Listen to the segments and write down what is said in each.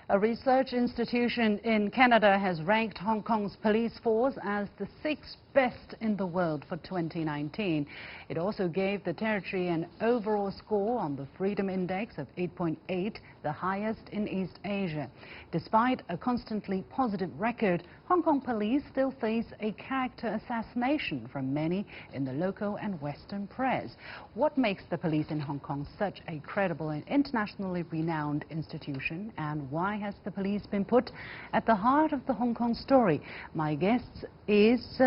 A research institution in Canada has ranked Hong Kong's police force as the 6th best in the world for 2019. It also gave the territory an overall score on the Freedom Index of 8.8, the highest in East Asia. Despite a constantly positive record, Hong Kong police still face a character assassination from many in the local and Western press. What makes the police in Hong Kong such a credible and internationally renowned institution, and why has the police been put at the heart of the Hong Kong story? My guest is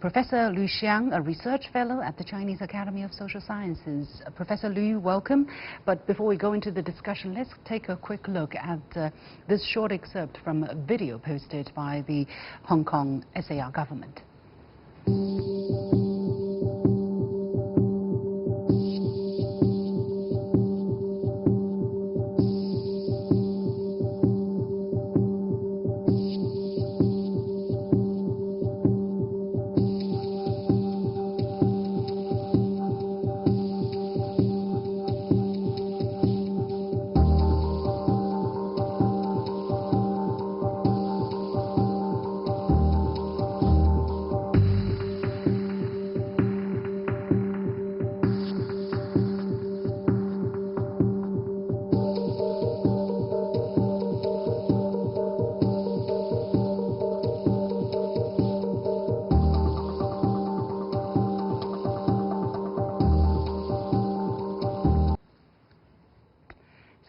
Professor Xiang, a research fellow at the Chinese Academy of Social Sciences. Professor Liu, welcome. But before we go into the discussion, let's take a quick look at this short excerpt from a video posted by the Hong Kong SAR government.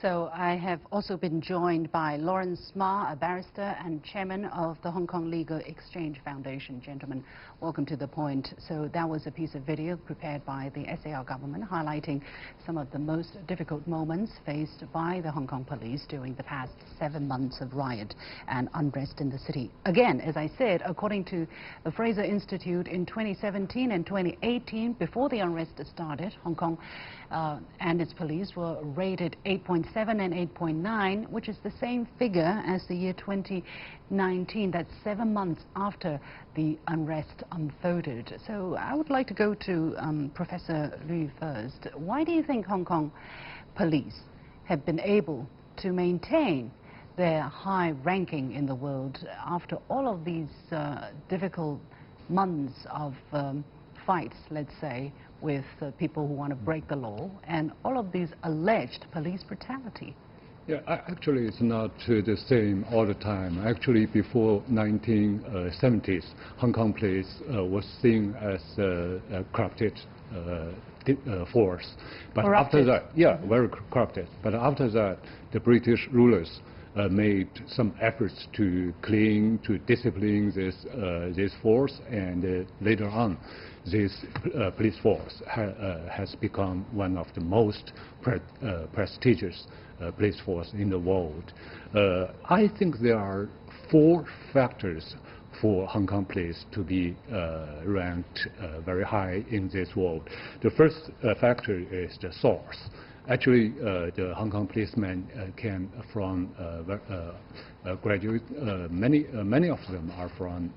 So I have also been joined by Lawrence Ma, a barrister and chairman of the Hong Kong Legal Exchange Foundation. Gentlemen, welcome to The Point. So that was a piece of video prepared by the SAR government highlighting some of the most difficult moments faced by the Hong Kong police during the past 7 months of riot and unrest in the city. Again, as I said, according to the Fraser Institute, in 2017 and 2018, before the unrest started, Hong Kong and its police were rated 8.7 and 8.9, which is the same figure as the year 2019. That's 7 months after the unrest unfolded. So I would like to go to Professor Liu first. Why do you think Hong Kong police have been able to maintain their high ranking in the world after all of these difficult months of fights, let's say, with people who want to break the law, and all of these alleged police brutality? Yeah, actually it's not the same all the time. Actually, before 1970s, Hong Kong police was seen as a corrupted force. But after that, yeah, very corrupted. But after that, the British rulers made some efforts to discipline this force, and later on, this police force has become one of the most prestigious police force in the world. I think there are 4 factors for Hong Kong police to be ranked very high in this world. The first factor is the source. Actually, the Hong Kong policemen came from graduate. Many of them are from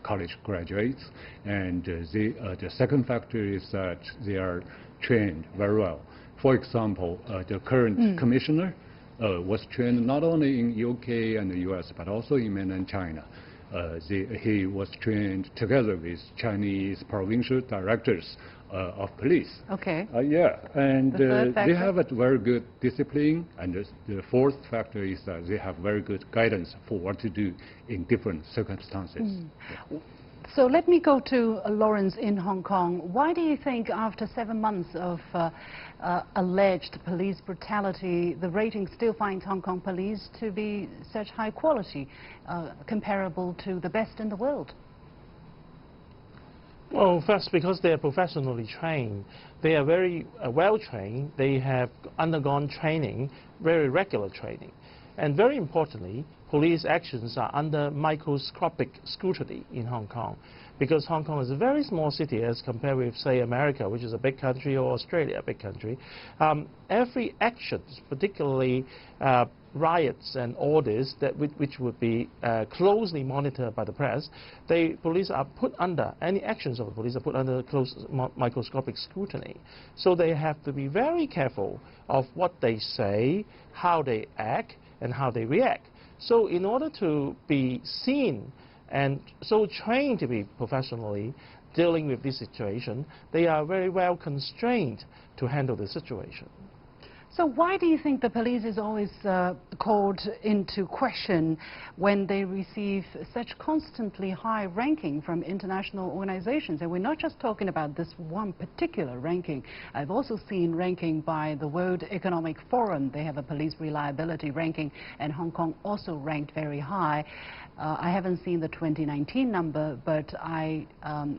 college graduates, and the second factor is that they are trained very well. For example, the current commissioner was trained not only in UK and the US, but also in mainland China. He was trained together with Chinese provincial directors of police. Okay. Yeah, and they have a very good discipline, and the fourth factor is that they have very good guidance for what to do in different circumstances. Yeah. So let me go to Lawrence in Hong Kong. Why do you think after 7 months of alleged police brutality, the rating still finds Hong Kong police to be such high quality, comparable to the best in the world? Well, first, because they are professionally trained. They are very well trained. They have undergone training, very regular training. And very importantly, police actions are under microscopic scrutiny in Hong Kong, because Hong Kong is a very small city as compared with, say, America, which is a big country, or Australia, a big country. Every action, particularly riots and orders which would be closely monitored by the press, police are put under, any actions of the police are put under close microscopic scrutiny. So they have to be very careful of what they say, how they act, and how they react. So in order to be seen and so trained to be professionally dealing with this situation, they are very well constrained to handle the situation. So why do you think the police is always called into question when they receive such constantly high ranking from international organizations? And we're not just talking about this one particular ranking. I've also seen ranking by the World Economic Forum. They have a police reliability ranking, and Hong Kong also ranked very high. I haven't seen the 2019 number, but I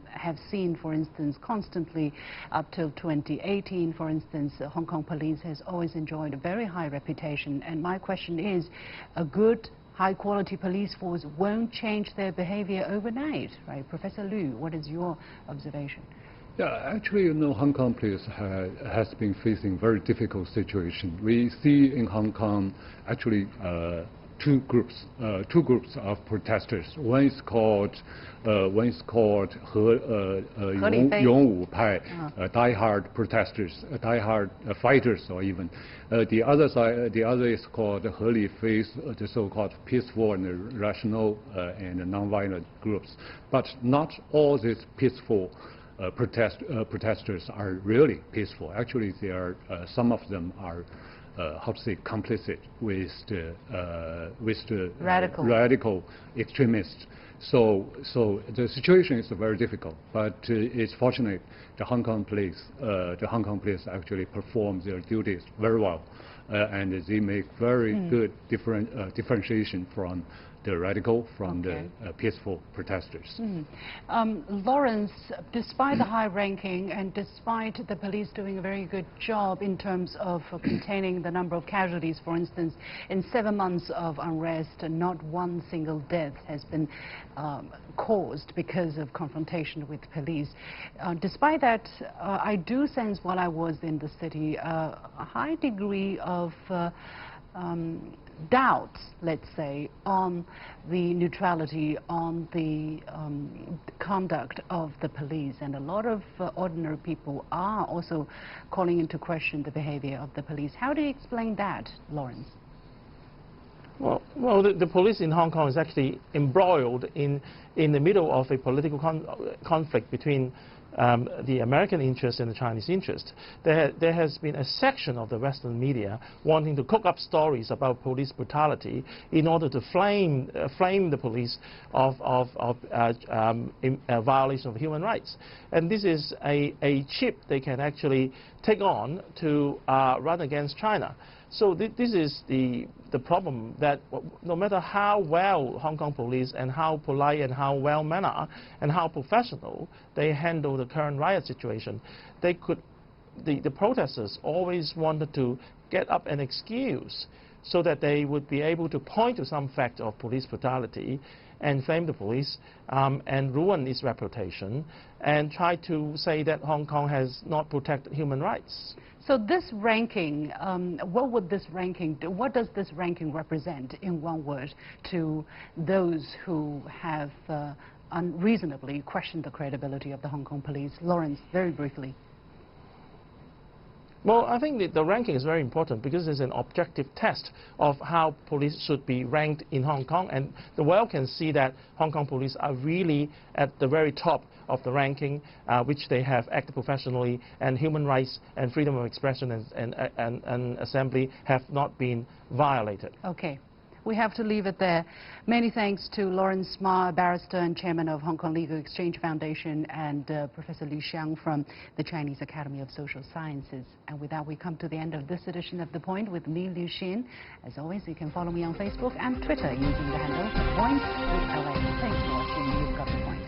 have seen, for instance, constantly up till 2018, for instance, Hong Kong police has always enjoyed a very high reputation. And my question is, a good, high-quality police force won't change their behavior overnight, right? Professor Liu, what is your observation? Yeah, actually, you know, Hong Kong police has been facing very difficult situation. We see in Hong Kong, actually, two groups of protesters. One is called Yongwu Pai, die-hard protesters, die-hard fighters, or even. The other is called Heli Face, the so-called peaceful and rational and non-violent groups. But not all these peaceful protesters are really peaceful. Actually, some of them are how to say, complicit with the radical extremists. So the situation is very difficult, but it's fortunate the Hong Kong police actually perform their duties very well, and they make very good differentiation from the radical from the peaceful protesters. Lawrence, despite the high ranking and despite the police doing a very good job in terms of containing the number of casualties, for instance, in 7 months of unrest, not one single death has been caused because of confrontation with police. Despite that, I do sense while I was in the city a high degree of doubts, let's say, on the neutrality, on the conduct of the police, and a lot of ordinary people are also calling into question the behavior of the police. How do you explain that, Lawrence? Well, the police in Hong Kong is actually embroiled in the middle of a political conflict between the American interest and the Chinese interest. There has been a section of the Western media wanting to cook up stories about police brutality in order to flame the police of violation of human rights. And this is a chip they can actually take on to run against China. So this is the problem, that no matter how well Hong Kong police and how polite and how well-mannered and how professional they handle the current riot situation, the protesters always wanted to get up an excuse so that they would be able to point to some fact of police brutality and flame the police and ruin its reputation and try to say that Hong Kong has not protected human rights. So this ranking, what does this ranking represent, in one word, to those who have unreasonably questioned the credibility of the Hong Kong police? Lawrence, very briefly. Well, I think the ranking is very important because it's an objective test of how police should be ranked in Hong Kong, and the world can see that Hong Kong police are really at the very top of the ranking, which they have acted professionally, and human rights and freedom of expression and assembly have not been violated. Okay. We have to leave it there. Many thanks to Lawrence Ma, barrister and chairman of Hong Kong Legal Exchange Foundation, and Professor Xiang from the Chinese Academy of Social Sciences. And with that, we come to the end of this edition of The Point with me, Liu Xin. As always, you can follow me on Facebook and Twitter using the handle The Point with LA. Thanks for watching. You've got The Point.